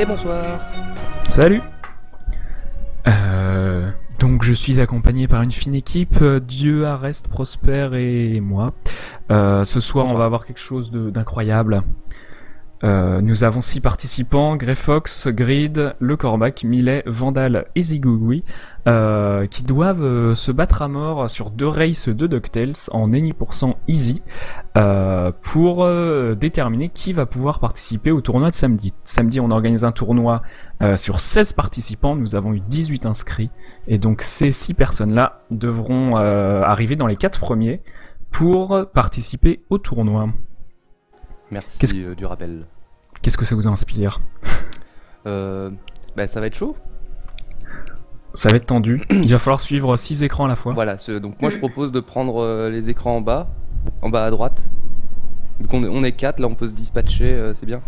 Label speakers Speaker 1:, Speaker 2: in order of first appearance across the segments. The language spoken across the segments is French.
Speaker 1: Et bonsoir.
Speaker 2: Salut. Donc je suis accompagné par une fine équipe, Dieu, Arrest, Prosper et moi. Ce soir on va avoir quelque chose d'incroyable. Nous avons 6 participants, Greyfox, Grid, Le Corbac, Millet, Vandal et Zigouigoui, qui doivent se battre à mort sur 2 races de DuckTales en any% easy, pour déterminer qui va pouvoir participer au tournoi de samedi. Samedi, on organise un tournoi sur 16 participants, nous avons eu 18 inscrits, et donc ces 6 personnes-là devront arriver dans les 4 premiers pour participer au tournoi.
Speaker 1: Merci du rappel.
Speaker 2: Qu'est-ce que ça vous inspire?
Speaker 1: Ça va être chaud.
Speaker 2: Ça va être tendu. Il va falloir suivre 6 écrans à la fois.
Speaker 1: Voilà, donc moi je propose de prendre les écrans en bas à droite. Vu qu'on est 4, là on peut se dispatcher, c'est bien.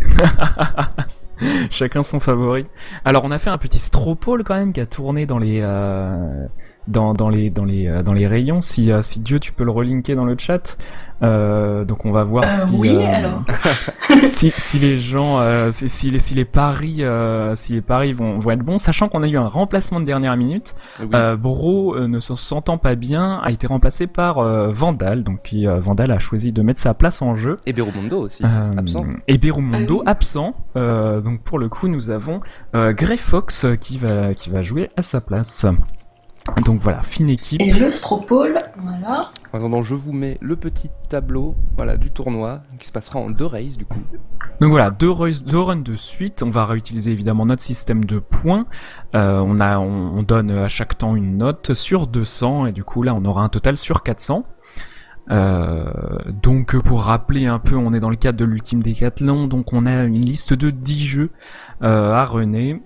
Speaker 2: Chacun son favori. Alors on a fait un petit stropole quand même qui a tourné dans les dans les rayons. Si Dieu tu peux le relinker dans le chat. Donc on va voir si
Speaker 3: oui, alors.
Speaker 2: si les gens si les paris vont être bons, sachant qu'on a eu un remplacement de dernière minute.
Speaker 1: Oui.
Speaker 2: Bro ne se sentant pas bien a été remplacé par Vandal, donc Vandal a choisi de mettre sa place en jeu.
Speaker 1: Et Berumondo aussi absent.
Speaker 2: Et Berumondo absent. Donc pour le coup nous avons Greyfox qui va jouer à sa place. Donc voilà, fine équipe.
Speaker 3: Et le Stropole, voilà.
Speaker 1: En attendant, je vous mets le petit tableau du tournoi qui se passera en 2 races du coup.
Speaker 2: Donc voilà, 2 runs de suite. On va réutiliser évidemment notre système de points. On donne à chaque temps une note sur 200 et du coup là on aura un total sur 400. Donc pour rappeler un peu, on est dans le cadre de l'Ultime Décathlon, donc on a une liste de 10 jeux à runner.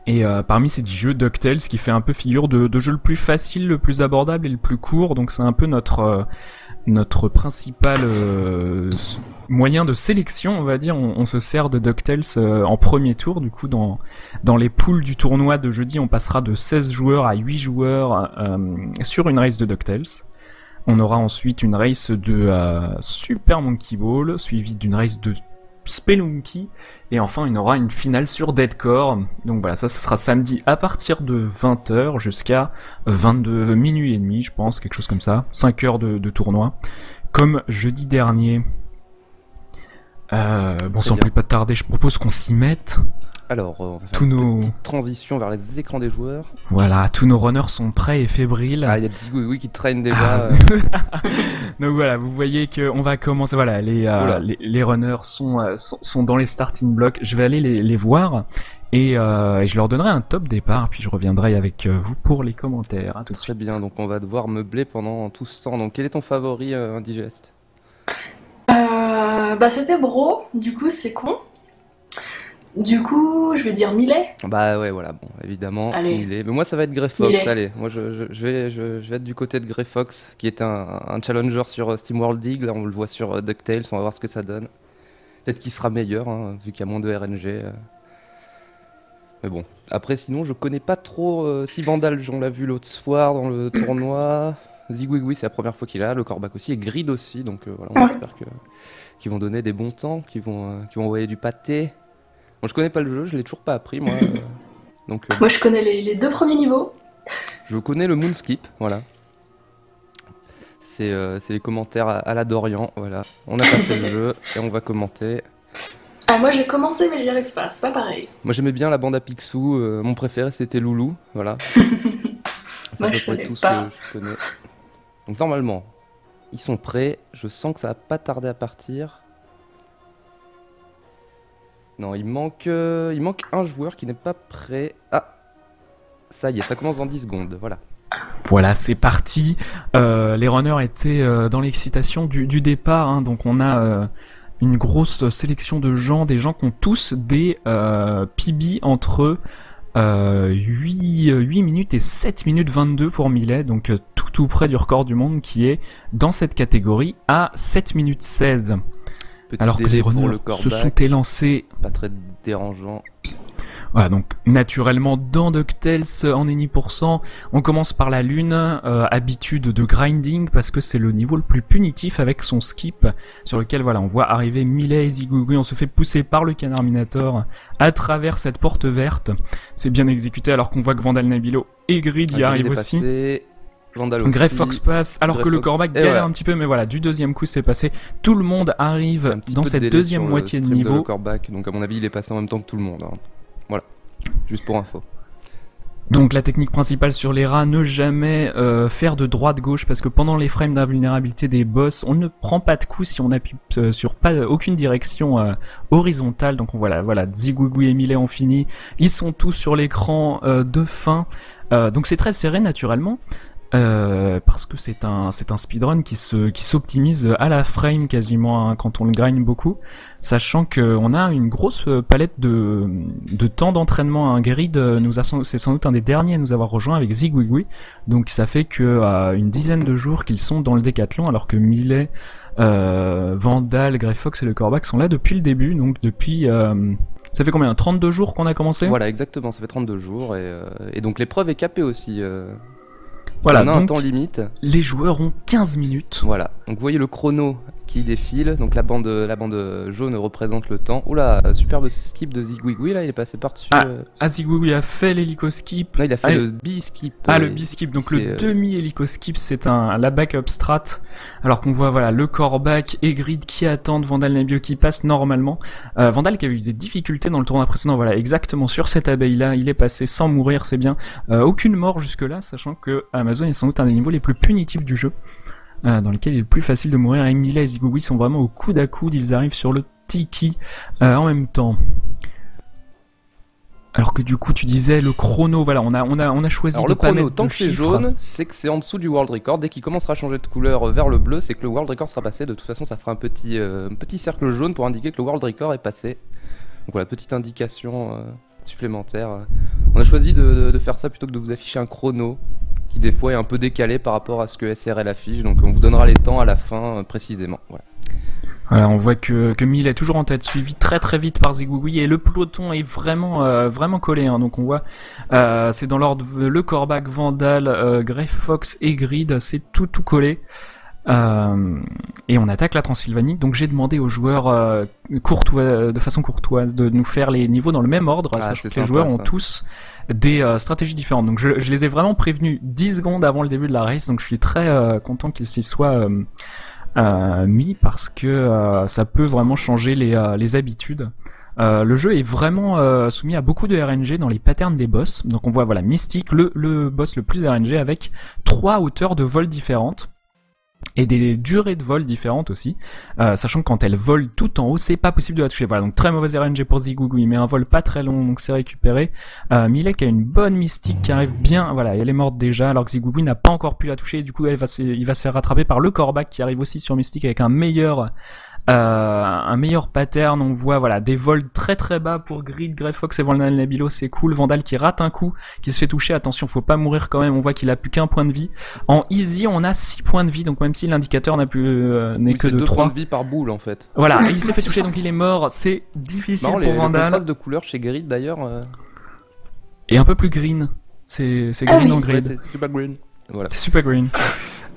Speaker 2: Et parmi ces 10 jeux, DuckTales qui fait un peu figure de jeu le plus facile, le plus abordable et le plus court, donc c'est un peu notre principal moyen de sélection, on va dire. On se sert de DuckTales en premier tour, du coup dans les poules du tournoi de jeudi, on passera de 16 joueurs à 8 joueurs sur une race de DuckTales. On aura ensuite une race de Super Monkey Ball, suivie d'une race de Spelunky, et enfin il y aura une finale sur Deadcore. Donc voilà, ça sera samedi à partir de 20h jusqu'à 22 minuit et demi, je pense, quelque chose comme ça, 5 heures de tournoi comme jeudi dernier. Sans plus pas tarder, je propose qu'on s'y mette.
Speaker 1: Alors, on va faire une petite transition vers les écrans des joueurs.
Speaker 2: Voilà, tous nos runners sont prêts et fébriles.
Speaker 1: Ah, il y a Zigouigoui qui traîne déjà.
Speaker 2: Donc voilà, vous voyez qu'on va commencer. Voilà, les runners sont dans les starting blocks. Je vais aller les voir et je leur donnerai un top départ, puis je reviendrai avec vous pour les commentaires. Tout de suite.
Speaker 1: Très bien, donc on va devoir meubler pendant tout ce temps. Donc quel est ton favori indigeste?
Speaker 3: C'était Bro, du coup c'est con. Du coup, je vais dire Millet.
Speaker 1: Bah ouais, voilà, bon, évidemment,
Speaker 3: Allez.
Speaker 1: Millet. Mais moi, ça va être Greyfox,
Speaker 3: Millet.
Speaker 1: allez. Moi, je vais être du côté de Greyfox, qui est un challenger sur SteamWorld League. Là, on le voit sur DuckTales, on va voir ce que ça donne. Peut-être qu'il sera meilleur, hein, vu qu'il y a moins de RNG. Mais bon, après, sinon, je connais pas trop si Vandal, on l'a vu l'autre soir dans le tournoi. Zigouigoui, c'est la première fois qu'il est là, le Corbac aussi, et Grid aussi, donc voilà, on
Speaker 3: Ah ouais.
Speaker 1: espère qu'ils vont donner des bons temps, qu'ils vont envoyer du pâté. Bon, je connais pas le jeu, je l'ai toujours pas appris, moi. Donc,
Speaker 3: Moi, je connais les deux premiers niveaux.
Speaker 1: je connais le Moonskip, voilà. C'est les commentaires à la Dorian, voilà. On n'a pas fait le jeu, et on va commenter.
Speaker 3: Ah, moi, j'ai commencé, mais j'y arrive pas. C'est pas pareil.
Speaker 1: Moi j'aimais bien la bande à Picsou, mon préféré c'était Loulou, voilà. C'est
Speaker 3: Moi,
Speaker 1: à peu
Speaker 3: je
Speaker 1: près
Speaker 3: connais
Speaker 1: tout ce
Speaker 3: pas.
Speaker 1: que je connais. Donc normalement, ils sont prêts, je sens que ça va pas tarder à partir. Non, il manque un joueur qui n'est pas prêt. Ah, ça y est, ça commence dans 10 secondes, voilà.
Speaker 2: Voilà, c'est parti. Les runners étaient dans l'excitation du départ, hein, donc on a une grosse sélection de gens, des gens qui ont tous des PB entre 8 minutes et 7 minutes 22 pour Millet, donc tout près du record du monde qui est dans cette catégorie à 7 minutes 16.
Speaker 1: Petit
Speaker 2: Alors que
Speaker 1: délai
Speaker 2: les
Speaker 1: pour
Speaker 2: runners
Speaker 1: le
Speaker 2: se sont
Speaker 1: Corbac,
Speaker 2: élancés.
Speaker 1: pas très dérangeant.
Speaker 2: Voilà, donc naturellement dans DuckTales en Any%, on commence par la lune, habitude de grinding parce que c'est le niveau le plus punitif avec son skip sur lequel voilà on voit arriver Millet et Zigouigoui, on se fait pousser par le Canarminator à travers cette porte verte. C'est bien exécuté alors qu'on voit que Vandal Nabilo et Grid y arrivent aussi. Grey Fox passe, alors que le Corbac galère
Speaker 1: voilà.
Speaker 2: un petit peu, mais voilà, du deuxième coup c'est passé. Tout le monde arrive dans cette deuxième moitié de niveau.
Speaker 1: Le Corbac, donc à mon avis il est passé en même temps que tout le monde, hein. Voilà, juste pour info.
Speaker 2: Donc la technique principale sur les rats, ne jamais faire de droite-gauche, parce que pendant les frames d'invulnérabilité des boss, on ne prend pas de coups si on appuie sur aucune direction horizontale. Donc voilà, Zigouigoui et Millet ont fini, ils sont tous sur l'écran de fin. Donc c'est très serré naturellement. Parce que c'est un speedrun qui s'optimise à la frame quasiment, hein, quand on le grind beaucoup, sachant que on a une grosse palette de temps d'entraînement, hein. Grid c'est sans doute un des derniers à nous avoir rejoint avec Zigouigoui, donc ça fait que une dizaine de jours qu'ils sont dans le décathlon, alors que Millet, Vandal, Grey Fox et le Corbac sont là depuis le début, donc depuis ça fait combien, 32 jours qu'on a commencé?
Speaker 1: Voilà, exactement, ça fait 32 jours et donc l'épreuve est capée aussi.
Speaker 2: Voilà,
Speaker 1: on a un
Speaker 2: donc
Speaker 1: temps limite.
Speaker 2: les joueurs ont 15 minutes.
Speaker 1: Voilà, donc vous voyez le chrono qui défile, donc la bande jaune représente le temps. Oula, superbe skip de Zigouigoui là, il est passé par-dessus.
Speaker 2: Zigouigoui a fait l'hélico-skip.
Speaker 1: Non, il a fait le B-skip.
Speaker 2: Le B-skip, donc le demi-hélico-skip, c'est la backup strat. Alors qu'on voit voilà le Corbac et Grid qui attendent Vandal Nabio qui passe normalement. Vandal qui a eu des difficultés dans le tournoi précédent, voilà, exactement sur cette abeille-là, il est passé sans mourir, c'est bien. Aucune mort jusque-là, sachant que Amazon est sans doute un des niveaux les plus punitifs du jeu. Dans lesquels il est le plus facile de mourir. Et Millet et Zigouigoui sont vraiment au coude à coude, ils arrivent sur le tiki en même temps. Alors que du coup tu disais le chrono, voilà, on a choisi
Speaker 1: alors
Speaker 2: de
Speaker 1: le
Speaker 2: pas
Speaker 1: chrono,
Speaker 2: mettre
Speaker 1: tant
Speaker 2: de
Speaker 1: que c'est
Speaker 2: chiffres.
Speaker 1: jaune, c'est que c'est en dessous du world record. Dès qu'il commencera à changer de couleur vers le bleu, c'est que le world record sera passé. De toute façon, ça fera un petit cercle jaune pour indiquer que le world record est passé. Donc voilà, petite indication supplémentaire. On a choisi de faire ça plutôt que de vous afficher un chrono qui des fois est un peu décalé par rapport à ce que SRL affiche, donc on vous donnera les temps à la fin précisément. Voilà.
Speaker 2: Voilà, on voit que Millet est toujours en tête, suivi très très vite par Zigouigoui, et le peloton est vraiment collé, hein. Donc on voit, c'est dans l'ordre le Corbac, Vandal, Grey Fox et Grid, c'est tout collé. Et on attaque la Transylvanie. Donc j'ai demandé aux joueurs de façon courtoise de nous faire les niveaux dans le même ordre, sachant que les joueurs ont tous des stratégies différentes. Donc je les ai vraiment prévenus 10 secondes avant le début de la race, donc je suis très content qu'ils s'y soient mis, parce que ça peut vraiment changer les habitudes. Le jeu est vraiment soumis à beaucoup de RNG dans les patterns des boss. Donc on voit voilà Mystique, le boss le plus RNG, avec 3 hauteurs de vol différentes. Et des durées de vol différentes aussi, sachant que quand elle vole tout en haut, c'est pas possible de la toucher. Voilà, donc très mauvaise RNG pour Zigouigoui, mais un vol pas très long, donc c'est récupéré. Millet qui a une bonne mystique qui arrive bien, voilà, elle est morte déjà, alors que Zigouigoui n'a pas encore pu la toucher, et du coup il va se faire rattraper par le Corbac qui arrive aussi sur mystique avec un meilleur pattern. On voit voilà des vols très très bas pour Grid, Grey Fox et Vandal Nabilo, c'est cool. Vandal qui rate un coup, qui se fait toucher, attention faut pas mourir quand même, on voit qu'il a plus qu'un point de vie. En easy on a 6 points de vie, donc même si l'indicateur n'est que de
Speaker 1: 2
Speaker 2: 3
Speaker 1: points de vie par boule en fait.
Speaker 2: Voilà, il s'est fait toucher donc il est mort, c'est difficile pour Vandal.
Speaker 1: Les contrastes de couleurs chez Grid d'ailleurs.
Speaker 2: Et un peu plus green, c'est green en Grid.
Speaker 1: Ouais, c'est super green. Voilà.
Speaker 2: C'est super green.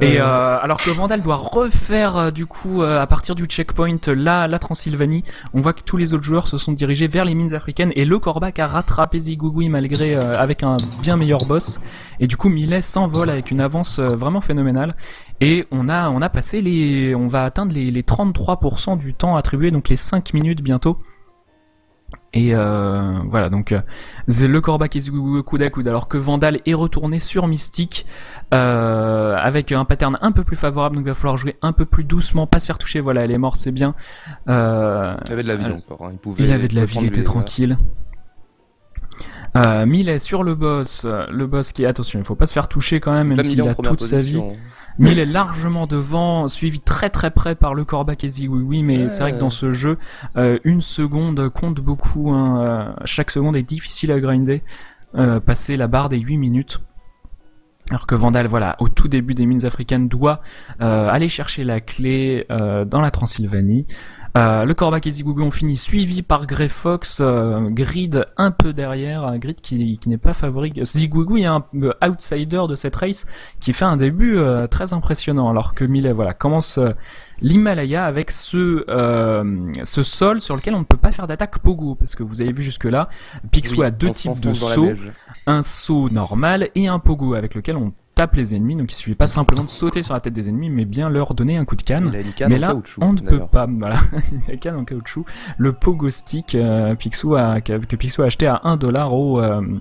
Speaker 2: Et alors que Vandal doit refaire du coup à partir du checkpoint la Transylvanie, on voit que tous les autres joueurs se sont dirigés vers les mines africaines et le Corbac a rattrapé Zigouigoui malgré avec un bien meilleur boss. Et du coup Millet s'envole avec une avance vraiment phénoménale. Et on va atteindre les 33% du temps attribué, donc les 5 minutes bientôt. Et voilà, donc le Corbac et Zigouigoui coude à coude, alors que Vandal est retourné sur Mystique avec un pattern un peu plus favorable, donc il va falloir jouer un peu plus doucement, pas se faire toucher. Voilà, elle est morte, c'est bien.
Speaker 1: Il avait de la vie encore, hein.
Speaker 2: Il avait de la vie, il était tranquille. Millet sur le boss qui, attention, il faut pas se faire toucher quand même s'il a toute sa vie. Millet largement devant, suivi très très près par le Corbac et Zigouigoui, mais c'est vrai que dans ce jeu, une seconde compte beaucoup, hein, chaque seconde est difficile à grinder, passer la barre des 8 minutes. Alors que Vandal, voilà, au tout début des mines africaines, doit aller chercher la clé dans la Transylvanie. Le Corbac et Zigouigoui ont fini, suivi par Grey Fox, Grid un peu derrière, Grid qui n'est pas favori. Zigouigoui est un outsider de cette race qui fait un début très impressionnant, alors que Millet, voilà, commence l'Himalaya avec ce sol sur lequel on ne peut pas faire d'attaque pogo, parce que vous avez vu jusque là, Picsou a deux types de sauts, un saut normal et un pogo avec lequel on tape les ennemis, donc il suffit pas simplement de sauter sur la tête des ennemis, mais bien leur donner un coup de canne. Mais là, on ne peut pas. Voilà, la canne en caoutchouc. Le pogo stick que Picsou a acheté à 1$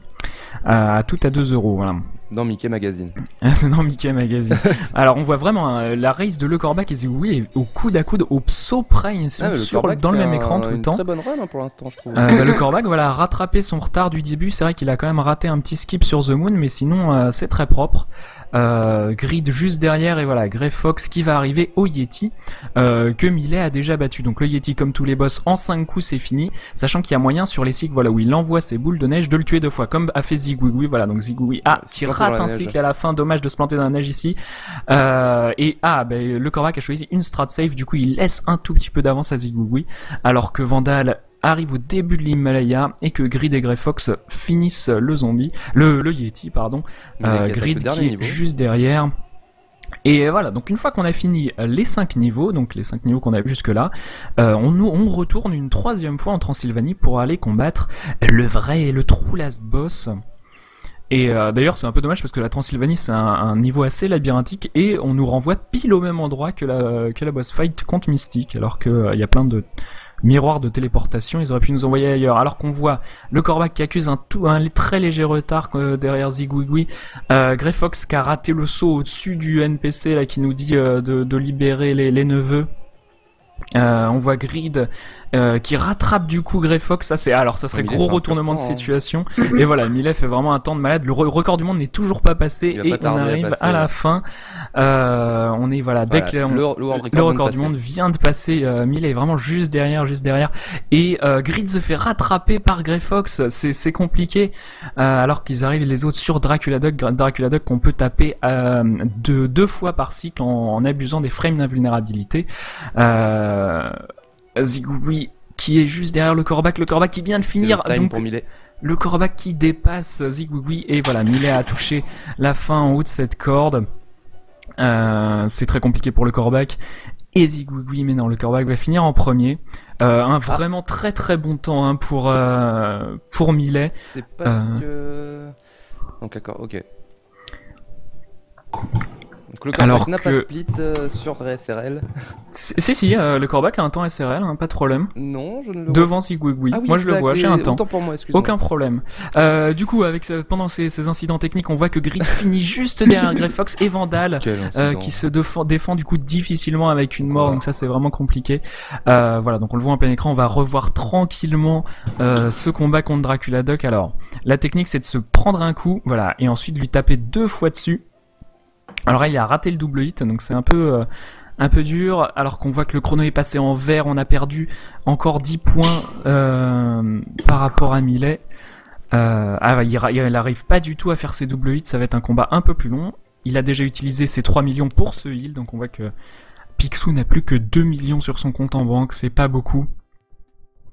Speaker 2: à tout à 2€. Voilà.
Speaker 1: Dans Mickey Magazine.
Speaker 2: C'est dans Mickey Magazine. Alors on voit vraiment la race de Le Corbac et Zigouigoui au coude à coude, au psau près, ils sont dans le même écran tout le temps.
Speaker 1: Très bonne run, hein, pour l'instant, je trouve.
Speaker 2: Le Corbac, voilà, a rattrapé son retard du début. C'est vrai qu'il a quand même raté un petit skip sur The Moon, mais sinon c'est très propre. Grid juste derrière, et voilà, Grey Fox qui va arriver au Yeti, que Millet a déjà battu. Donc le Yeti, comme tous les boss, en 5 coups c'est fini, sachant qu'il y a moyen sur les cycles, voilà, où il envoie ses boules de neige, de le tuer 2 fois, comme a fait Zigouigoui. Voilà, donc Zigouigoui qui rate un cycle à la fin, dommage de se planter dans la neige ici. Le Corbac a choisi une strat safe, du coup il laisse un tout petit peu d'avance à Zigouigoui, alors que Vandal arrive au début de l'Himalaya et que Grid et Grey Fox finissent le Yeti, pardon. Grid qui est juste derrière. Et voilà, donc une fois qu'on a fini les 5 niveaux, donc les 5 niveaux qu'on a vu jusque là, on retourne une 3e fois en Transylvanie pour aller combattre le vrai et le true last boss. Et d'ailleurs c'est un peu dommage parce que la Transylvanie c'est un niveau assez labyrinthique et on nous renvoie pile au même endroit que la boss fight contre Mystique, alors que il y a plein de miroirs de téléportation, ils auraient pu nous envoyer ailleurs. Alors qu'on voit le Corbac qui accuse un très léger retard derrière Zigouigoui, Grey Fox qui a raté le saut au-dessus du NPC là qui nous dit de libérer les neveux. On voit Grid qui rattrape du coup Grey Fox, ça serait gros retournement de situation. Et voilà, Millet fait vraiment un temps de malade. Le record du monde n'est toujours pas passé et on arrive à la fin. On est dès que le record du monde vient de passer, Millet est vraiment juste derrière. Et Grid se fait rattraper par Grey Fox, c'est compliqué. Alors qu'ils arrivent les autres sur Dracula Duck qu'on peut taper deux fois par cycle en abusant des frames d'invulnérabilité. Zigouigoui qui est juste derrière le Corbac qui vient de finir, donc le Corbac qui dépasse Zigouigoui, et voilà, Millet a touché la fin en haut de cette corde. C'est très compliqué pour le Corbac et Zigouigoui, mais non, le Corbac va finir en premier. Vraiment très très bon temps, hein, pour Millet.
Speaker 1: C'est parce que... Donc d'accord, ok. Donc le Corbac n'a pas split sur SRL.
Speaker 2: Si, le Corbac a un temps SRL, hein, pas de problème.
Speaker 1: Non, je ne le vois.
Speaker 2: Devant Zigouigoui.
Speaker 1: Ah oui,
Speaker 2: moi je le vois, j'ai un temps.
Speaker 1: Autant pour moi, excuse-moi.
Speaker 2: Aucun problème. Du coup, pendant ces incidents techniques, on voit que Grid finit juste derrière Grey Fox et Vandal, qui se défend du coup difficilement avec une mort, donc ça c'est vraiment compliqué. Voilà, donc on le voit en plein écran, on va revoir tranquillement ce combat contre Dracula Duck. Alors, la technique c'est de se prendre un coup, voilà, et ensuite lui taper 2 fois dessus. Alors là, il a raté le double hit, donc c'est un peu dur, alors qu'on voit que le chrono est passé en vert, on a perdu encore 10 points par rapport à Millet. Il arrive pas du tout à faire ses double hits, ça va être un combat un peu plus long. Il a déjà utilisé ses 3 millions pour ce heal, donc on voit que Picsou n'a plus que 2 millions sur son compte en banque, c'est pas beaucoup.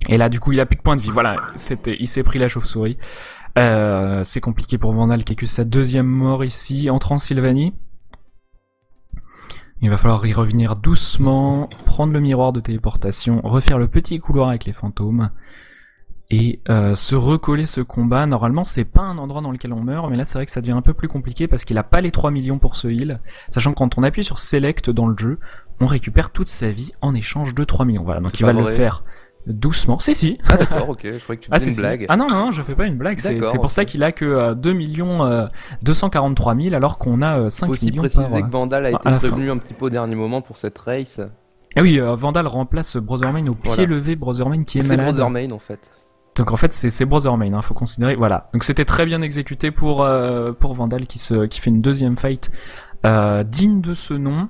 Speaker 2: Et là, du coup, il a plus de points de vie, voilà, il s'est pris la chauve-souris. C'est compliqué pour Vandal qui a que sa 2e mort ici en Transylvanie. Il va falloir y revenir doucement, prendre le miroir de téléportation, refaire le petit couloir avec les fantômes, et se recoller ce combat. Normalement c'est pas un endroit dans lequel on meurt, mais là c'est vrai que ça devient un peu plus compliqué parce qu'il a pas les 3 millions pour ce heal, sachant que quand on appuie sur Select dans le jeu, on récupère toute sa vie en échange de 3 millions. Voilà, donc il va le faire doucement. Si.
Speaker 1: Ah d'accord, ok, je croyais que tu faisais une blague.
Speaker 2: Ah non, je fais pas une blague, c'est pour ça qu'il a que 2 millions 243 000 alors qu'on a 5
Speaker 1: aussi
Speaker 2: millions
Speaker 1: préciser
Speaker 2: par,
Speaker 1: que Vandal a été prévenu un petit peu au dernier moment pour cette race.
Speaker 2: Ah oui, Vandal remplace Brothermain au pied levé, Brothermain qui est malade.
Speaker 1: C'est Brothermain en fait.
Speaker 2: Donc en fait c'est Brothermain, hein, faut considérer. Voilà. Donc c'était très bien exécuté pour Vandal qui fait une deuxième fight digne de ce nom.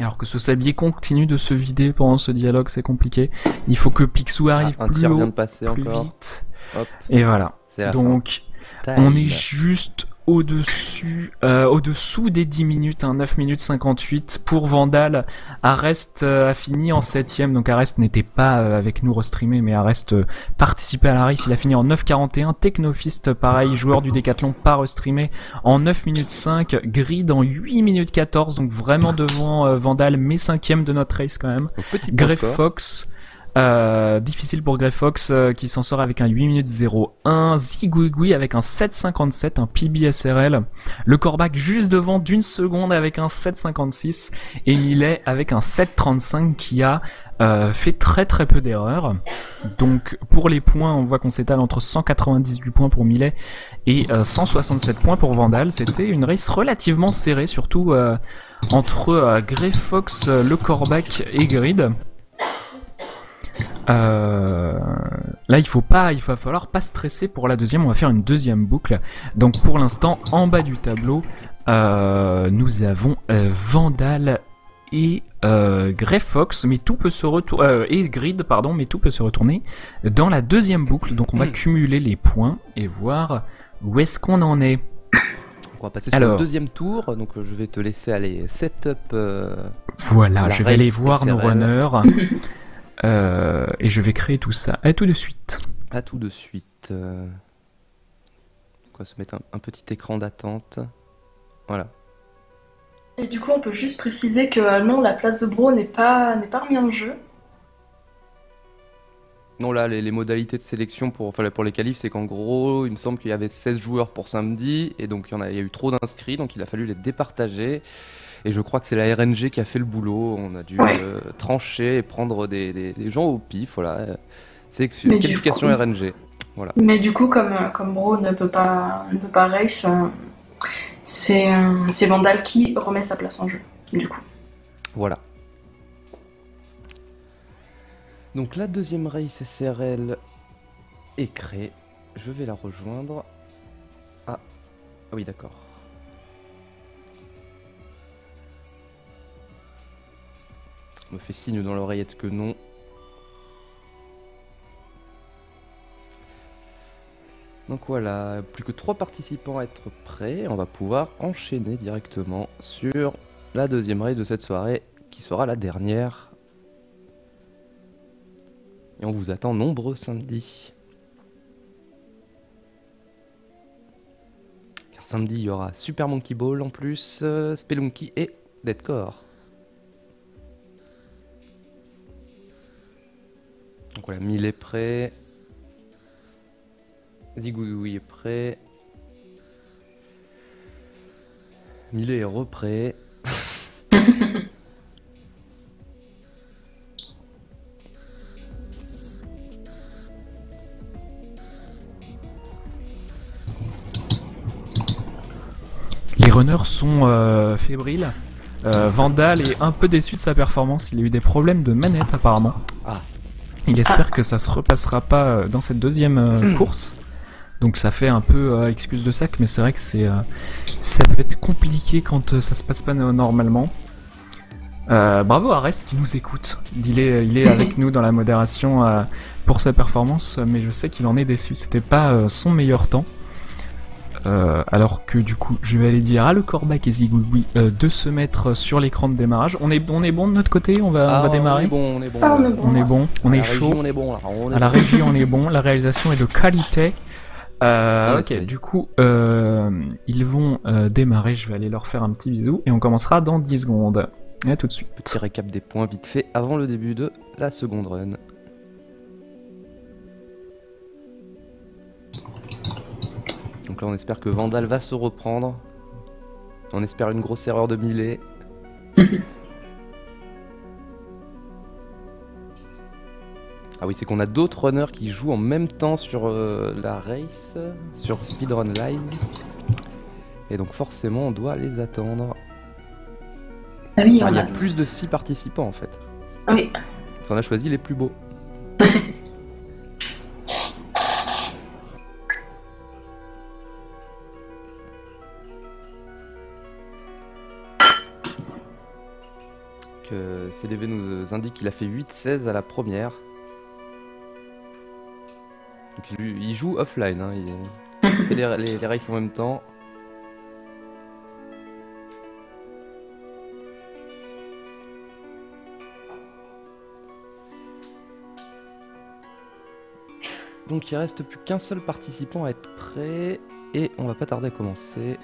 Speaker 2: Alors que ce sablier continue de se vider pendant ce dialogue, c'est compliqué. Il faut que Picsou arrive plus haut, plus vite. Hop. Et voilà. Donc on est juste au-dessous des 10 minutes, hein, 9 minutes 58 pour Vandal. Arrest a fini en 7ème, donc Arrest n'était pas avec nous restreamé, mais Arrest participait à la race. Il a fini en 9,41. Technofist, pareil, joueur du Décathlon, pas restreamé, en 9 minutes 5. Grid en 8 minutes 14, donc vraiment devant Vandal, mais 5ème de notre race quand même. Grey Fox. Difficile pour Grey Fox qui s'en sort avec un 8 minutes 01. Zigouigoui avec un 7,57, un PB SRL. Le Corbac juste devant d'une seconde avec un 7,56. Et Millet avec un 7,35 qui a fait très peu d'erreurs. Donc pour les points, on voit qu'on s'étale entre 198 points pour Millet et 167 points pour Vandal. C'était une race relativement serrée, surtout entre Grey Fox, le Corbac et Grid. Là il va falloir pas stresser pour la deuxième, on va faire une deuxième boucle. Donc pour l'instant en bas du tableau nous avons Vandal et Grey Fox, mais tout peut se retourner et Grid pardon, mais tout peut se retourner dans la deuxième boucle. Donc on va cumuler les points et voir où est-ce qu'on en est.
Speaker 1: On va passer sur le deuxième tour, donc je vais te laisser aller setup.
Speaker 2: Voilà, je vais aller voir nos runners. Et je vais créer tout ça. À tout de suite.
Speaker 1: À tout de suite. On va se mettre un petit écran d'attente. Voilà.
Speaker 3: Et du coup, on peut juste préciser que non, la place de Bro n'est pas remise en jeu.
Speaker 1: Non, là, les modalités de sélection pour les qualifs, c'est qu'en gros, il me semble qu'il y avait 16 joueurs pour samedi, et donc il y a eu trop d'inscrits, donc il a fallu les départager. Et je crois que c'est la RNG qui a fait le boulot. On a dû trancher et prendre des gens au pif. Voilà. C'est une qualification RNG. Voilà.
Speaker 3: Mais du coup, comme Bro ne peut pas race, c'est Vandal qui remet sa place en jeu. Du coup.
Speaker 1: Voilà. Donc la deuxième race SRL est créée. Je vais la rejoindre. Ah oui, d'accord. On me fait signe dans l'oreillette que non. Donc voilà, plus que 3 participants à être prêts. On va pouvoir enchaîner directement sur la deuxième race de cette soirée, qui sera la dernière. Et on vous attend nombreux samedi. Car samedi, il y aura Super Monkey Ball en plus, Spelunky et Deadcore. Donc voilà, Mille est prêt. Zigouigoui est prêt. Mille est reprêt.
Speaker 2: Les runners sont fébriles. Vandal est un peu déçu de sa performance, il a eu des problèmes de manette apparemment.
Speaker 1: Ah.
Speaker 2: Il espère que ça se repassera pas dans cette deuxième course. Donc ça fait un peu excuse de sac, mais c'est vrai que ça peut être compliqué quand ça se passe pas normalement. Bravo à Rest qui nous écoute. Il est avec nous dans la modération pour sa performance, mais je sais qu'il en est déçu. C'était pas son meilleur temps. Alors que du coup, je vais aller dire à le Corbac et Zigouigoui de se mettre sur l'écran de démarrage. On est bon de notre côté, on va démarrer.
Speaker 1: On est bon.
Speaker 2: On est chaud.
Speaker 1: On est bon là.
Speaker 2: À la régie, on est bon. La réalisation est de qualité.
Speaker 1: Ouais,
Speaker 2: Ok,
Speaker 1: ça y est.
Speaker 2: du coup, ils vont démarrer, je vais aller leur faire un petit bisou, et on commencera dans 10 secondes. Et à tout de suite.
Speaker 1: Petit récap des points vite fait avant le début de la seconde run. Donc là on espère que Vandal va se reprendre. On espère une grosse erreur de Millet. Ah oui, c'est qu'on a d'autres runners qui jouent en même temps sur la race, sur Speedrun Live. Et donc forcément on doit les attendre.
Speaker 3: Ah oui,
Speaker 1: Car
Speaker 3: on
Speaker 1: il y a
Speaker 3: a...
Speaker 1: plus de 6 participants en fait.
Speaker 3: Oui.
Speaker 1: On a choisi les plus beaux. Que CDV nous indique qu'il a fait 8-16 à la première. Donc il joue offline, hein, il fait les races en même temps. Donc il reste plus qu'un seul participant à être prêt et on va pas tarder à commencer.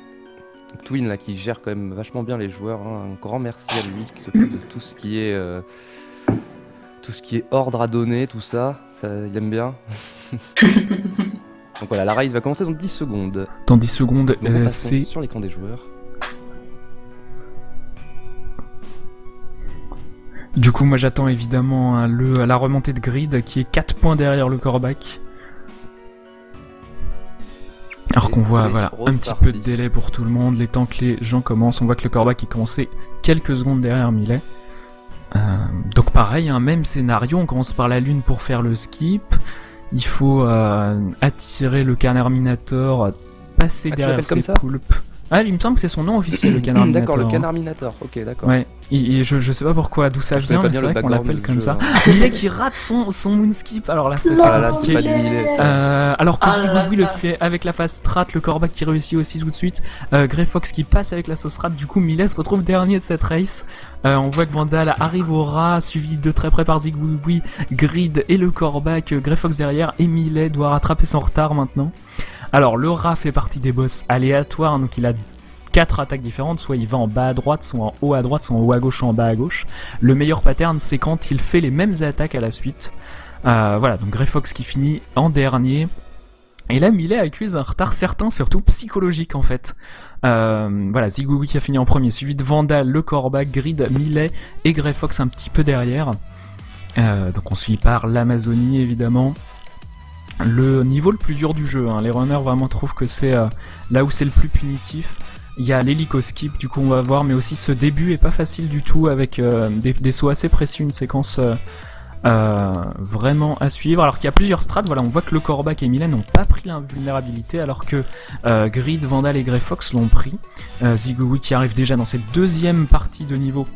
Speaker 1: Donc Twin là qui gère quand même vachement bien les joueurs, hein. Un grand merci à lui qui s'occupe de tout ce qui est ordre à donner, tout ça, il aime bien. Donc voilà, la race va commencer dans 10 secondes.
Speaker 2: Dans 10 secondes,
Speaker 1: Donc on passe
Speaker 2: c'est...
Speaker 1: sur l'écran des joueurs.
Speaker 2: Du coup, moi j'attends évidemment hein, la remontée de grid qui est 4 points derrière le Corbac. Alors qu'on voit
Speaker 1: c'est
Speaker 2: voilà, un petit
Speaker 1: reparti.
Speaker 2: peu de délai pour tout le monde, les temps que les gens commencent, on voit que le Corbac est commencé quelques secondes derrière Millet. Donc pareil, hein, même scénario, on commence par la lune pour faire le skip, il faut attirer le Canarminator, passer
Speaker 1: Ah, tu
Speaker 2: derrière
Speaker 1: l'appelles comme
Speaker 2: ses
Speaker 1: ça
Speaker 2: poulpes. Ah, il me semble que c'est son nom officiel, le Canarminator.
Speaker 1: D'accord, le
Speaker 2: hein.
Speaker 1: Canarminator, ok, d'accord.
Speaker 2: Ouais, et je sais pas pourquoi, d'où ça
Speaker 1: Je connais
Speaker 2: vient,
Speaker 1: pas
Speaker 2: mais
Speaker 1: bien
Speaker 2: c'est
Speaker 1: le
Speaker 2: vrai qu'on
Speaker 1: background
Speaker 2: l'appelle
Speaker 1: de ce
Speaker 2: comme
Speaker 1: jeu,
Speaker 2: ça.
Speaker 1: hein.
Speaker 2: Millet qui rate son moonskip, alors là c'est
Speaker 1: Ah là là, c'est
Speaker 2: compliqué.
Speaker 1: pas du Millet, ça.
Speaker 2: Alors que
Speaker 3: Ah là
Speaker 2: Zigouigoui
Speaker 3: là.
Speaker 2: le fait avec la phase strat, le Corbac qui réussit aussi tout de suite, Grey Fox qui passe avec la sauce strat, du coup Millet se retrouve dernier de cette race. On voit que Vandal arrive au rat, suivi de très près par Zigouigoui, Grid et le Corbac, Grey Fox derrière, et Millet doit rattraper son retard maintenant. Alors le rat fait partie des boss aléatoires, donc il a 4 attaques différentes, soit il va en bas à droite, soit en haut à droite, soit en haut à gauche, soit en bas à gauche. Le meilleur pattern c'est quand il fait les mêmes attaques à la suite. Voilà, donc Grey Fox qui finit en dernier. Et là, Millet accuse un retard certain, surtout psychologique en fait. Voilà, Zigouigoui qui a fini en premier, suivi de Vandal, le Corbac, Grid, Millet et Grey Fox un petit peu derrière. Donc on suit par l'Amazonie évidemment. Le niveau le plus dur du jeu, hein. Les runners vraiment trouvent que c'est là où c'est le plus punitif. Il y a l'hélico-skip, du coup on va voir, mais aussi ce début est pas facile du tout avec des sauts assez précis, une séquence vraiment à suivre. Alors qu'il y a plusieurs strats, voilà, on voit que le Corbac et Millet n'ont pas pris l'invulnérabilité, alors que Grid, Vandal et Grey Fox l'ont pris. Zigouigoui qui arrive déjà dans cette deuxième partie de niveau,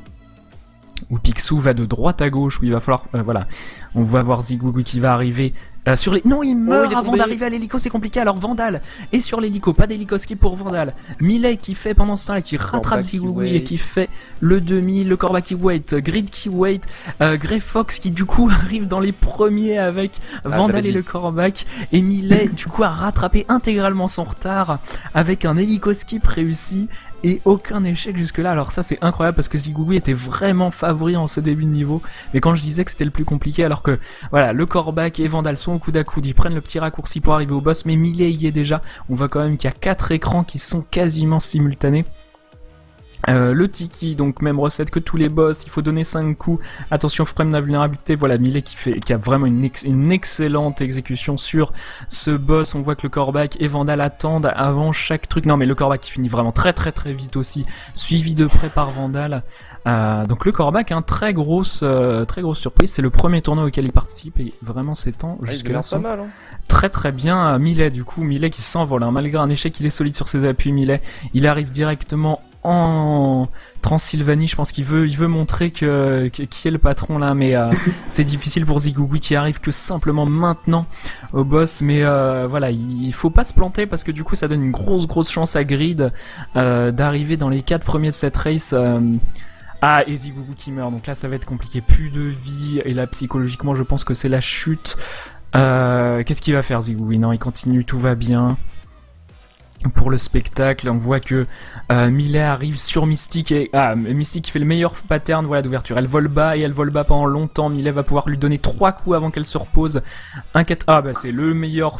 Speaker 2: où Picsou va de droite à gauche, où il va falloir, voilà, on va voir Zigouigoui qui va arriver sur les... Non, il meurt
Speaker 1: il est
Speaker 2: avant
Speaker 1: tombé.
Speaker 2: d'arriver à l'hélico, c'est compliqué. Alors Vandal est sur l'hélico, pas d'hélico-skip pour Vandal. Millet qui fait pendant ce temps-là, qui rattrape
Speaker 1: Corbac qui
Speaker 2: Zigouigoui
Speaker 1: wait.
Speaker 2: et qui fait le demi, le Corbac qui wait, Grid qui wait, Grey Fox qui du coup arrive dans les premiers avec Vandal
Speaker 1: j'avais
Speaker 2: et
Speaker 1: dit.
Speaker 2: le Corbac, et Millet du coup a rattrapé intégralement son retard avec un hélico-skip réussi. Et aucun échec jusque-là. Alors ça c'est incroyable parce que Zigouigoui était vraiment favori en ce début de niveau. Mais quand je disais que c'était le plus compliqué, alors que voilà, le Corbac et Vandal sont au coude à coude, ils prennent le petit raccourci pour arriver au boss, mais Millet y est déjà. On voit quand même qu'il y a 4 écrans qui sont quasiment simultanés. Le Tiki, donc même recette que tous les boss, il faut donner 5 coups, attention frame d'invulnérabilité, voilà Millet qui a vraiment une excellente exécution sur ce boss. On voit que le Corbac et Vandal attendent avant chaque truc, non mais le Corbac qui finit vraiment très très très vite aussi, suivi de près par Vandal. Donc le Corbac, hein, très grosse surprise, c'est le premier tournoi auquel il participe et vraiment ses temps
Speaker 1: Ah, il
Speaker 2: jusque là
Speaker 1: démarre pas
Speaker 2: sont
Speaker 1: mal, hein.
Speaker 2: très très bien. Millet du coup, Millet qui s'envole, hein, malgré un échec il est solide sur ses appuis. Millet, il arrive directement en Transylvanie, je pense qu'il veut montrer qui est le patron là, mais c'est difficile pour Zigouigoui qui arrive que simplement maintenant au boss, mais voilà, il faut pas se planter parce que du coup ça donne une grosse chance à Grid d'arriver dans les 4 premiers de cette race. Et Zigouigoui qui meurt, donc là ça va être compliqué, plus de vie, et là psychologiquement je pense que c'est la chute. Qu'est-ce qu'il va faire Zigouille? Non, il continue, tout va bien. Pour le spectacle, on voit que Millet arrive sur Mystique et Mystique qui fait le meilleur pattern voilà d'ouverture. Elle vole bas et elle vole bas pendant longtemps. Millet va pouvoir lui donner 3 coups avant qu'elle se repose. C'est le meilleur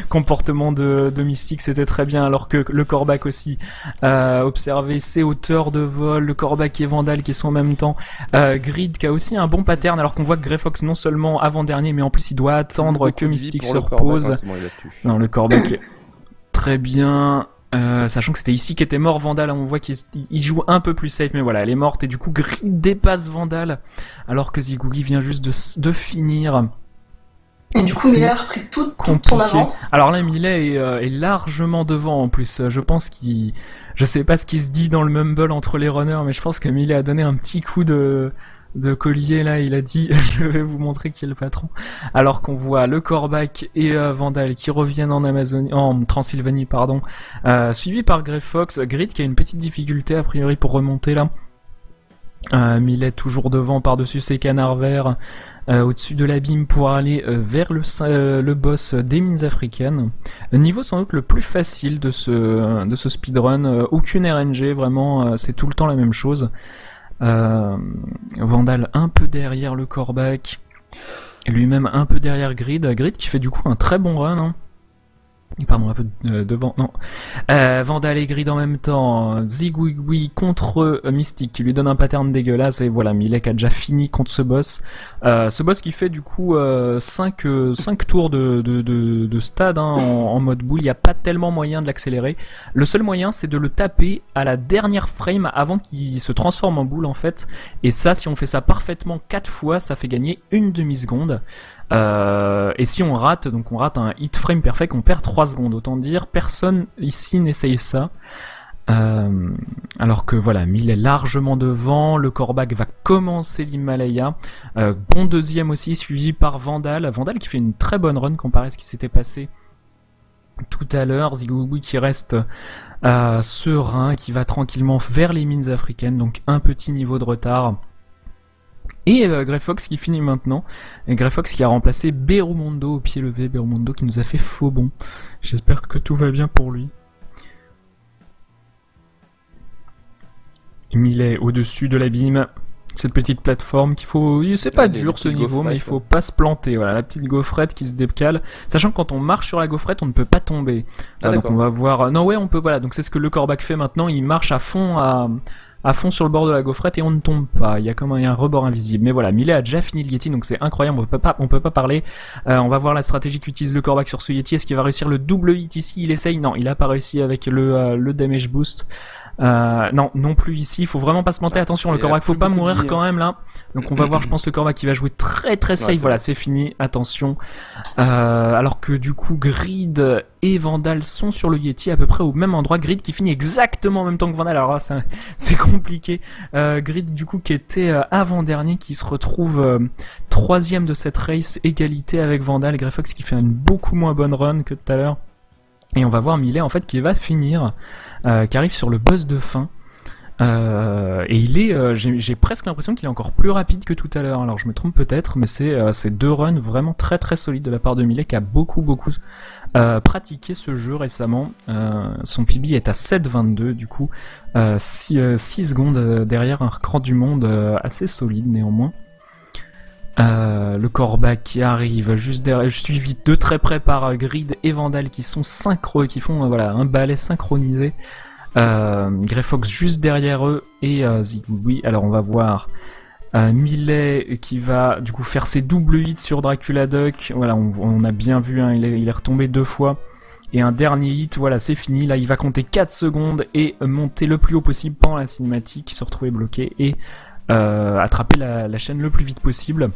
Speaker 2: comportement de Mystique, c'était très bien. Alors que le Corbac aussi observez ses hauteurs de vol, le Corbac et Vandal qui sont en même temps. Grid qui a aussi un bon pattern alors qu'on voit que Greyfox non seulement avant-dernier mais en plus il doit attendre que Mystique se repose. Non, le Corbac très bien, sachant que c'était ici qu'était mort Vandal, on voit qu'il joue un peu plus safe, mais voilà, elle est morte et du coup Grid dépasse Vandal, alors que Zigouille vient juste de finir.
Speaker 3: Et du coup, Millet a repris toute son avance.
Speaker 2: Alors là, Millet est largement devant en plus. Je pense je sais pas ce qui se dit dans le mumble entre les runners, mais je pense que Millet a donné un petit coup de collier là, il a dit je vais vous montrer qui est le patron, alors qu'on voit le Corbac et Vandal qui reviennent en Transylvanie pardon, suivi par Greyfox, Grid qui a une petite difficulté a priori pour remonter là. Millet toujours devant par-dessus ses canards verts, au-dessus de l'abîme pour aller vers le boss des mines africaines. Niveau sans doute le plus facile de ce speedrun, aucune RNG, vraiment c'est tout le temps la même chose. Vandal un peu derrière le Corbac, lui-même un peu derrière Grid qui fait du coup un très bon run hein. Pardon, un peu devant, non. Vandal et Grid en même temps, Zigouille contre Mystique qui lui donne un pattern dégueulasse et voilà, Millet a déjà fini contre ce boss. Ce boss qui fait du coup 5 tours de stade hein, en mode boule, il n'y a pas tellement moyen de l'accélérer. Le seul moyen c'est de le taper à la dernière frame avant qu'il se transforme en boule en fait. Et ça, si on fait ça parfaitement 4 fois, ça fait gagner une demi-seconde. Et si on rate, donc on rate un hit frame perfect, on perd 3 secondes. Autant dire, personne ici n'essaye ça. Alors que voilà, Millet est largement devant, le Corbac va commencer l'Himalaya. Bon deuxième aussi, suivi par Vandal. Vandal qui fait une très bonne run comparé à ce qui s'était passé tout à l'heure. Zigouille qui reste serein, qui va tranquillement vers les mines africaines, donc un petit niveau de retard. Et Greyfox qui finit maintenant. Et Greyfox qui a remplacé Berumondo au pied levé. Berumondo qui nous a fait faux bond. J'espère que tout va bien pour lui. Millet au-dessus de l'abîme. Cette petite plateforme qu'il faut... C'est pas dur ce niveau, mais il faut pas se planter. Voilà, la petite gaufrette qui se décale. Sachant que quand on marche sur la gaufrette, on ne peut pas tomber. Voilà, donc on va voir... Non ouais, on peut, voilà. Donc c'est ce que le Corbac fait maintenant. Il marche à fond sur le bord de la gaufrette et on ne tombe pas. Il y a comme un rebord invisible. Mais voilà, Millet a déjà fini le Yeti, donc c'est incroyable. On peut pas parler. On va voir la stratégie qu'utilise le Corbac sur ce Yeti. Est-ce qu'il va réussir le double hit ici? Il essaye. Non, il a pas réussi avec le damage boost. Non plus ici. Il faut vraiment pas se planter. Attention, le Corbac, faut pas mourir quand même là. Donc on va voir, je pense, le Corbac qui va jouer très safe. Ouais, voilà, c'est fini. Attention. Alors que du coup, Grid et Vandal sont sur le Yeti à peu près au même endroit. Grid qui finit exactement en même temps que Vandal. Alors là, c'est compliqué. Grid du coup qui était avant-dernier, qui se retrouve troisième de cette race, égalité avec Vandal. Greyfox qui fait une beaucoup moins bonne run que tout à l'heure. Et on va voir Millet en fait qui va finir, qui arrive sur le boss de fin. Et il est, j'ai presque l'impression qu'il est encore plus rapide que tout à l'heure. Alors je me trompe peut-être, mais c'est 2 runs vraiment très solides de la part de Millet qui a beaucoup pratiqué ce jeu récemment. Son PB est à 7,22 du coup, 6 secondes derrière un record du monde assez solide néanmoins. Le Corbac qui arrive juste derrière, suivi de très près par Grid et Vandal qui sont qui font voilà un balai synchronisé. Greyfox juste derrière eux et Zigouille. Alors on va voir Millet qui va du coup faire ses double hits sur Dracula Duck. Voilà, on a bien vu, hein, il est retombé 2 fois. Et un dernier hit, voilà, c'est fini. Là, il va compter 4 secondes et monter le plus haut possible pendant la cinématique, se retrouver bloqué et attraper la chaîne le plus vite possible.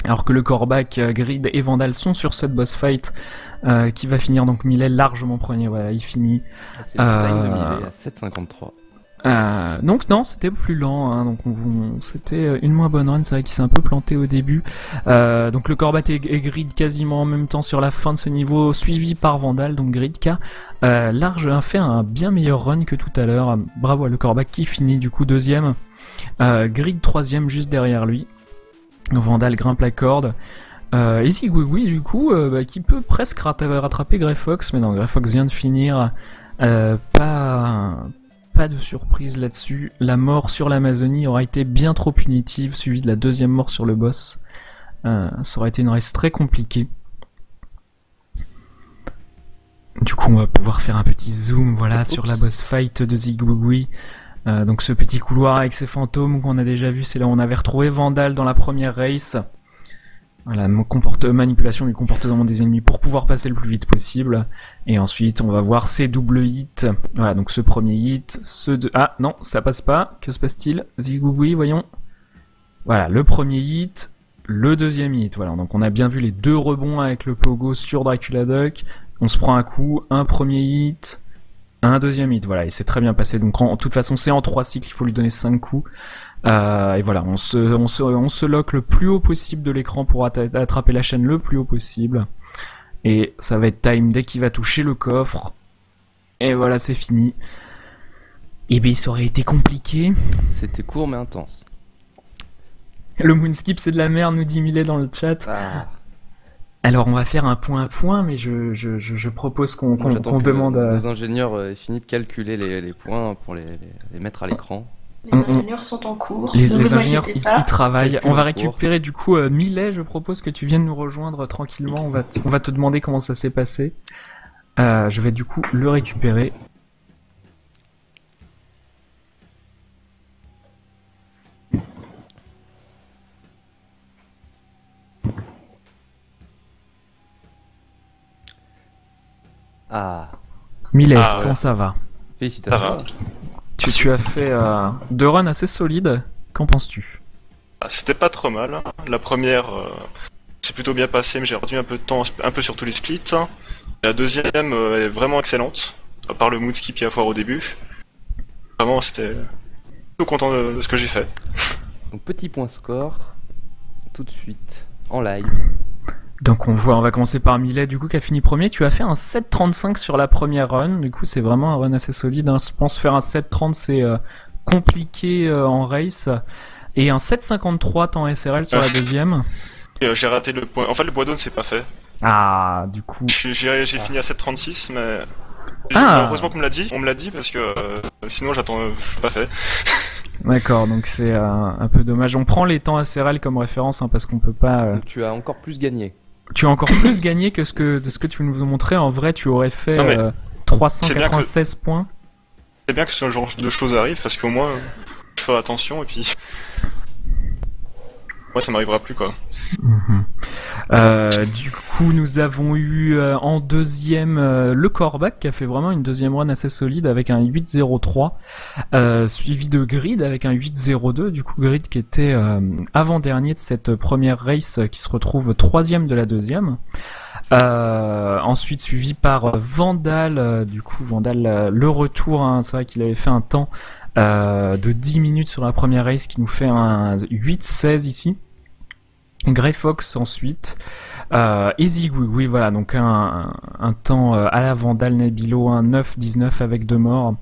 Speaker 2: Alors que le Corbac, Grid et Vandal sont sur cette boss fight qui va finir donc Millet largement premier. Voilà, il finit.
Speaker 1: C'est le time de Millet à 7,53.
Speaker 2: Donc non, c'était plus lent, hein, donc c'était une moins bonne run, c'est vrai qu'il s'est un peu planté au début. Donc le Corbac et Grid quasiment en même temps sur la fin de ce niveau, suivi par Vandal, donc Grid qui a fait un bien meilleur run que tout à l'heure. Bravo à le Corbac qui finit du coup deuxième. Grid troisième juste derrière lui. Vandal grimpe la corde. Easy Gwigwi du coup, qui peut presque rattraper Grey Fox, mais non, Grey Fox vient de finir. Pas de surprise là-dessus. La mort sur l'Amazonie aura été bien trop punitive, suivie de la deuxième mort sur le boss. Ça aurait été une race très compliquée. Du coup, on va pouvoir faire un petit zoom, voilà, sur la boss fight de Zigwigwi. Donc ce petit couloir avec ses fantômes qu'on a déjà vu, c'est là où on avait retrouvé Vandal dans la première race. Voilà, manipulation du comportement des ennemis pour pouvoir passer le plus vite possible. Et ensuite, on va voir ces doubles hits. Voilà, donc ce premier hit, Ah non, ça passe pas. Que se passe-t-il? Zigwigwi, voyons. Voilà, le premier hit, le deuxième hit. Voilà, donc on a bien vu les deux rebonds avec le pogo sur Dracula Duck. On se prend un coup, un premier hit, un deuxième hit. Voilà, et c'est très bien passé. Donc en toute façon, c'est en 3 cycles, il faut lui donner 5 coups. Et voilà, on se lock le plus haut possible de l'écran pour attraper la chaîne le plus haut possible. Et ça va être time dès qu'il va toucher le coffre. Et voilà, c'est fini. Et bien, ça aurait été compliqué.
Speaker 1: C'était court mais intense.
Speaker 2: Le moonskip, c'est de la merde, nous dit Millet dans le chat. Alors, on va faire un point à point, mais je propose qu'on demande à...
Speaker 1: Nos ingénieurs aient fini de calculer les points pour les mettre à l'écran.
Speaker 3: Les ingénieurs sont en cours.
Speaker 2: Les ingénieurs, ils travaillent. On va récupérer du coup Millet. Je propose que tu viennes nous rejoindre tranquillement. On va te demander comment ça s'est passé. Je vais du coup le récupérer. Millet, comment ça va?
Speaker 1: Félicitations.
Speaker 4: Ça va.
Speaker 2: Tu as fait 2 runs assez solides. Qu'en penses-tu?
Speaker 4: C'était pas trop mal. La première, c'est plutôt bien passé, mais j'ai perdu un peu de temps, un peu sur tous les splits. La deuxième est vraiment excellente, à part le mood skip qui a foire au début. Vraiment, c'était tout content de ce que j'ai fait.
Speaker 1: Donc petit point score, tout de suite, en live.
Speaker 2: Donc on va commencer par Millet du coup qui a fini premier. Tu as fait un 7.35 sur la première run, du coup c'est vraiment un run assez solide. Je pense faire un 7.30 c'est compliqué en race. Et un 7.53 temps SRL sur la deuxième.
Speaker 4: J'ai raté le point. En fait le bois d'Aune c'est pas fait.
Speaker 2: Ah du coup.
Speaker 4: J'ai fini à 7.36 mais... Heureusement qu'on me l'a dit parce que sinon je suis pas fait.
Speaker 2: D'accord, donc c'est un peu dommage. On prend les temps SRL comme référence parce qu'on peut pas...
Speaker 1: Donc tu as encore plus gagné.
Speaker 2: Tu as encore plus gagné que ce que tu nous as montré. En vrai, tu aurais fait 396 points.
Speaker 4: C'est bien que ce genre de choses arrive parce qu'au moins je ferai attention et puis... Moi ça m'arrivera plus quoi.
Speaker 2: Du coup, nous avons eu en deuxième le Corbac qui a fait vraiment une deuxième run assez solide avec un 8.03, suivi de Grid avec un 8.02. Du coup, Grid qui était avant-dernier de cette première race qui se retrouve troisième de la deuxième. Ensuite suivi par Vandal, du coup Vandal le retour, hein, c'est vrai qu'il avait fait un temps de 10 minutes sur la première race qui nous fait un 8.16 ici. Grey Fox ensuite, Easy Gwigwi, voilà, donc un temps à la Vandal Nebilo, un 9.19 avec 2 morts.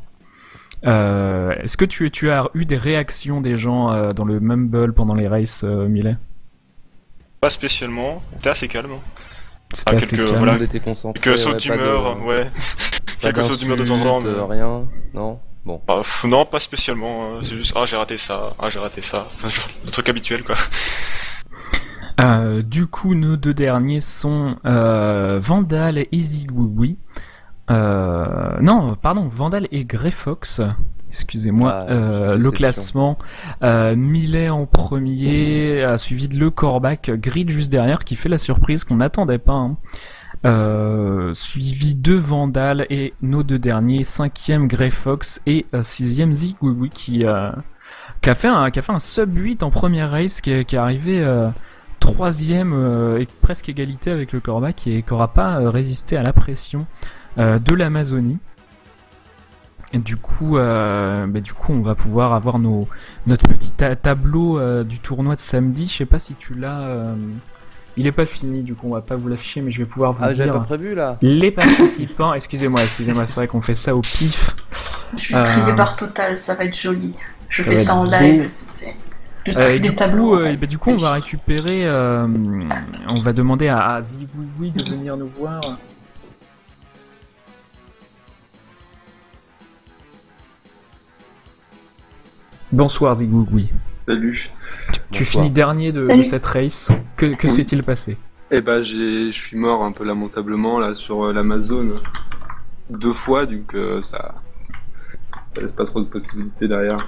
Speaker 2: Est-ce que tu as eu des réactions des gens dans le Mumble pendant les races, Millet?
Speaker 4: Pas spécialement, c'était assez calme.
Speaker 2: C'était assez calme.
Speaker 4: Voilà,
Speaker 1: était concentré,
Speaker 4: quelques sauts d'humeur, ouais. Quelques sauts d'humeur de temps en temps. Mais...
Speaker 1: rien, non. Bon.
Speaker 4: Non, pas spécialement. C'est juste j'ai raté ça, j'ai raté ça. Enfin, le truc habituel quoi.
Speaker 2: Du coup, nos deux derniers sont Vandal et Easy Gwigwi. Non, pardon, Vandal et Grey Fox. Excusez-moi, le classement. Millet en premier, suivi de Le Corbac, Grid juste derrière, qui fait la surprise qu'on n'attendait pas. Suivi de Vandal et nos deux derniers, 5e Grey Fox et 6e Zigwigwi qui a fait un sub 8 en première race, qui est arrivé 3e et presque égalité avec Le Corbac et qui n'aura pas résisté à la pression de l'Amazonie. Et du coup, on va pouvoir avoir notre petit tableau du tournoi de samedi. Je sais pas si tu l'as. Il est pas fini, du coup on va pas vous l'afficher, mais je vais pouvoir vous dire.
Speaker 1: J'avais pas prévu là.
Speaker 2: Les participants. Excusez-moi, c'est vrai qu'on fait ça au pif.
Speaker 3: Je suis trié par Total, ça va être joli. Je fais ça en live.
Speaker 2: Et
Speaker 3: Des
Speaker 2: du
Speaker 3: tableaux,
Speaker 2: coup,
Speaker 3: en fait.
Speaker 2: du coup, on va récupérer. On va demander à Zigouigoui de venir nous voir. Bonsoir Zigouigoui.
Speaker 5: Salut.
Speaker 2: Tu
Speaker 1: Bonsoir.
Speaker 2: finis dernier de
Speaker 3: Salut.
Speaker 2: cette race. Que
Speaker 5: Oui.
Speaker 2: s'est-il passé?
Speaker 5: Eh ben, je suis mort un peu lamentablement là sur l'Amazon 2 fois, donc ça laisse pas trop de possibilités derrière.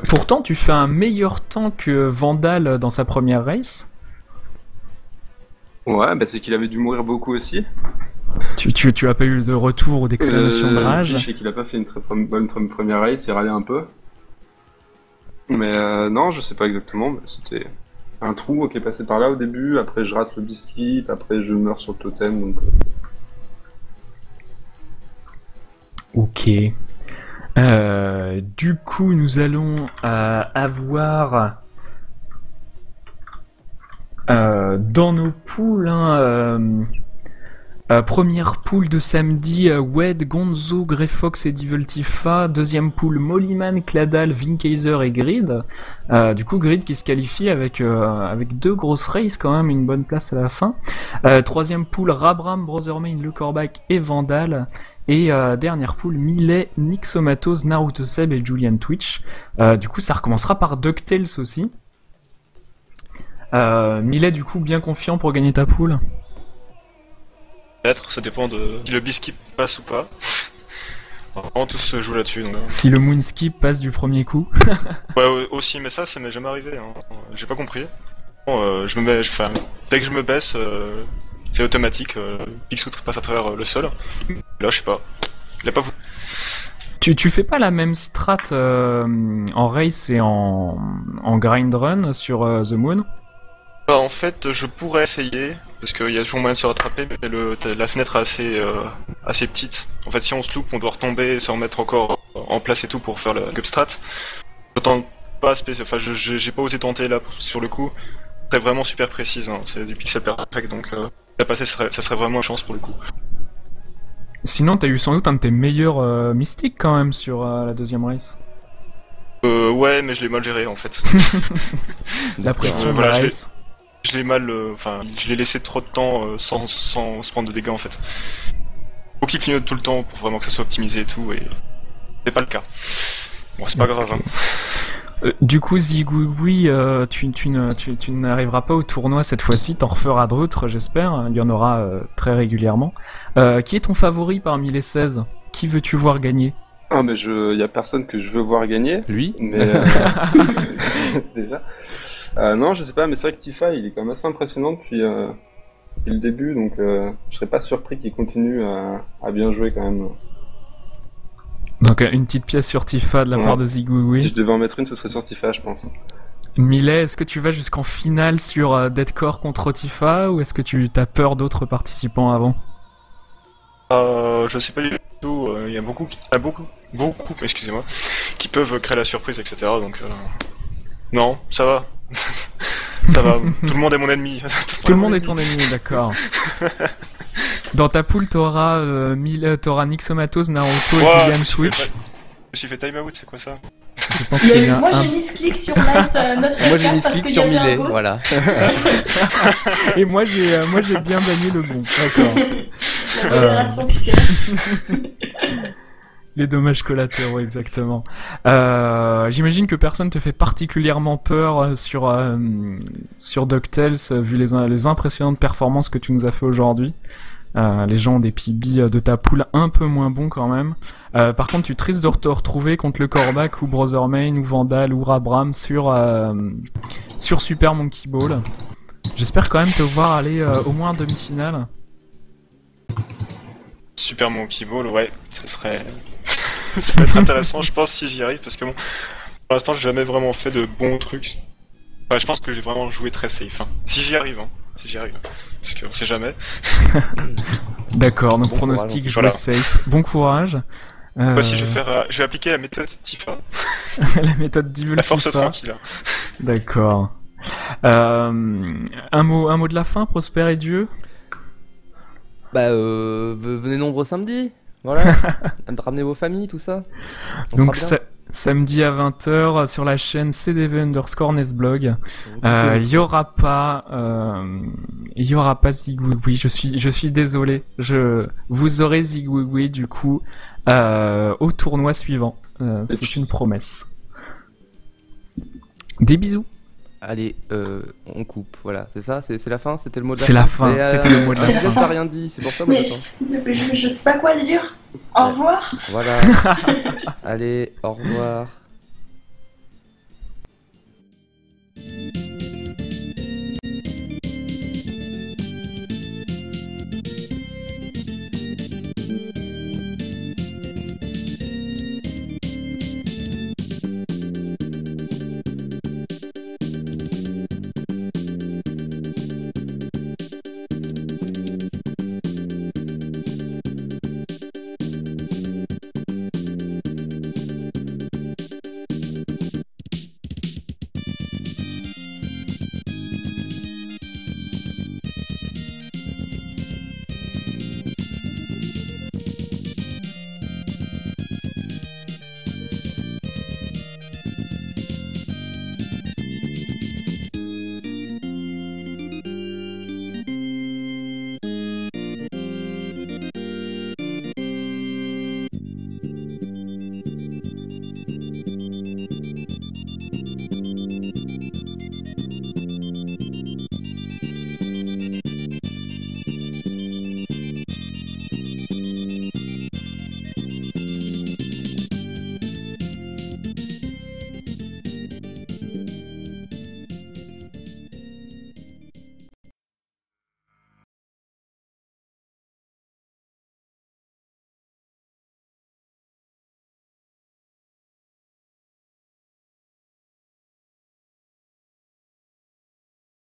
Speaker 2: Pourtant, tu fais un meilleur temps que Vandal dans sa première race.
Speaker 5: Ouais, bah c'est qu'il avait dû mourir beaucoup aussi.
Speaker 2: Tu as pas eu de retour ou d'exclamation de
Speaker 5: Si,
Speaker 2: rage.
Speaker 5: je sais qu'il a pas fait une très bonne première race, il râlait un peu. Mais non, je sais pas exactement, mais c'était un trou qui est passé par là au début, après je rate le biscuit, après je meurs sur le totem, donc...
Speaker 2: Ok. Du coup, nous allons avoir dans nos poules, première poule de samedi, Wed, Gonzo, Greyfox et Devil Tifa. Deuxième poule, Mollyman, Cladal, Vinkaiser et Grid. Du coup, Grid qui se qualifie avec 2 grosses races, quand même, une bonne place à la fin. Troisième poule, Rabram, Brothermain, Le Corbac et Vandal. Et dernière poule, Millet, Nixomatos, Naruto Seb et Julian Twitch. Du coup, ça recommencera par DuckTales aussi. Millet, du coup, bien confiant pour gagner ta poule.
Speaker 4: Peut-être, ça dépend de si le biscuit passe ou pas. Vraiment, tout se joue là-dessus. Donc...
Speaker 2: Si le Moonskip passe du premier coup.
Speaker 4: Ouais, aussi, mais ça m'est jamais arrivé. Hein. J'ai pas compris. Bon, dès que je me baisse, c'est automatique. Pixou passe à travers le sol. Là, je sais pas. Il a pas voulu.
Speaker 2: Tu fais pas la même strat en race et en grind run sur The Moon?
Speaker 4: Bah, en fait, je pourrais essayer, parce qu'il y a toujours moyen de se rattraper, mais la fenêtre est assez petite. En fait, si on se loupe, on doit retomber et se remettre encore en place et tout pour faire le gupstrat. Je tente pas enfin, j'ai pas osé tenter là sur le coup. C'est vraiment super précise, hein. C'est du pixel perfect, donc la passer, ça serait vraiment une chance pour le coup.
Speaker 2: Sinon, t'as eu sans doute un de tes meilleurs mystiques quand même sur la deuxième race.
Speaker 4: Ouais, mais je l'ai mal géré en fait.
Speaker 2: La pression de
Speaker 4: voilà,
Speaker 2: la
Speaker 4: je l'ai-
Speaker 2: race.
Speaker 4: Je l'ai mal, je l'ai laissé trop de temps sans se prendre de dégâts en fait. Faut qu'il clignote tout le temps pour vraiment que ça soit optimisé et tout, et c'est pas le cas. Bon, c'est pas grave. Hein.
Speaker 2: Du coup, Zigouigoui, tu n'arriveras pas au tournoi cette fois-ci, t'en referas d'autres, j'espère. Il y en aura très régulièrement. Qui est ton favori parmi les 16? Qui veux-tu voir gagner?
Speaker 5: Ah mais y a personne que je veux voir gagner,
Speaker 1: Lui
Speaker 5: mais... déjà... non, je sais pas, mais c'est vrai que Tifa, il est quand même assez impressionnant depuis le début, donc je serais pas surpris qu'il continue à bien jouer quand même.
Speaker 2: Donc une petite pièce sur Tifa de la
Speaker 5: Ouais.
Speaker 2: part de Zigouigoui.
Speaker 5: Si je devais en mettre une, ce serait sur Tifa, je pense.
Speaker 2: Millet, est-ce que tu vas jusqu'en finale sur Deadcore contre Tifa ou est-ce que tu as peur d'autres participants avant?
Speaker 4: Je sais pas du tout. Il y a beaucoup, excusez-moi, qui peuvent créer la surprise, etc. Donc non, ça va. Ça va. Tout le monde est mon ennemi.
Speaker 2: Tout le monde est ton ennemi, d'accord. Dans ta poule, t'auras Nixomatos, Naruto et
Speaker 4: Ouah,
Speaker 2: Julian Switch.
Speaker 4: Je me suis fait time out, c'est quoi ça?
Speaker 2: Je pense qu'il y a
Speaker 3: Moi
Speaker 2: un-
Speaker 3: j'ai mis ce clic sur Night 9
Speaker 1: Moi j'ai mis ce
Speaker 3: parce
Speaker 1: clic
Speaker 3: qu'il y
Speaker 1: sur
Speaker 3: avait un
Speaker 1: Millet,
Speaker 3: bot.
Speaker 1: voilà.
Speaker 2: Et moi j'ai bien banni le bon. D'accord.
Speaker 3: La modération qui tient.
Speaker 2: Les dommages collatéraux, exactement. J'imagine que personne te fait particulièrement peur sur DuckTales, vu les impressionnantes performances que tu nous as fait aujourd'hui. Les gens ont des PB de ta poule un peu moins bons quand même. Par contre, tu risques de te retrouver contre le Corbac ou Brothermain ou Vandal ou Rabram sur Super Monkey Ball. J'espère quand même te voir aller au moins en demi-finale.
Speaker 4: Super Monkey Ball, ouais, ça serait... ça va être intéressant, je pense, si j'y arrive, parce que bon, pour l'instant, j'ai jamais vraiment fait de bons trucs. Enfin, je pense que j'ai vraiment joué très safe, hein. Si j'y arrive, parce qu'on sait jamais.
Speaker 2: D'accord, donc
Speaker 1: Bon
Speaker 2: pronostic,
Speaker 1: courage,
Speaker 2: jouer
Speaker 4: voilà.
Speaker 2: safe. Bon courage.
Speaker 4: Voici, je vais appliquer la méthode Tifa,
Speaker 2: la méthode Devil
Speaker 4: la force
Speaker 2: Tifa.
Speaker 4: tranquille.
Speaker 2: D'accord. Un mot de la fin, Prosper et Dieu.
Speaker 1: Bah venez nombreux samedi, voilà. Ramenez vos familles, tout ça. On
Speaker 2: Donc
Speaker 1: sera bien.
Speaker 2: Samedi à 20h sur la chaîne cdv_nesblog. Il y aura pas Zigouigoui. Je suis désolé. Vous aurez Zigouigoui du coup au tournoi suivant. C'est une promesse. Des bisous.
Speaker 1: Allez, on coupe, voilà, c'est ça, c'est la fin, c'était le mot de la fin.
Speaker 2: C'est la fin, c'était le mot de la
Speaker 3: C'est la
Speaker 2: fin.
Speaker 3: fin.
Speaker 1: T'as rien dit, c'est pour ça moi
Speaker 3: Mais
Speaker 1: j'attends.
Speaker 3: je sais pas quoi dire. Au revoir.
Speaker 1: Voilà. Allez, au revoir.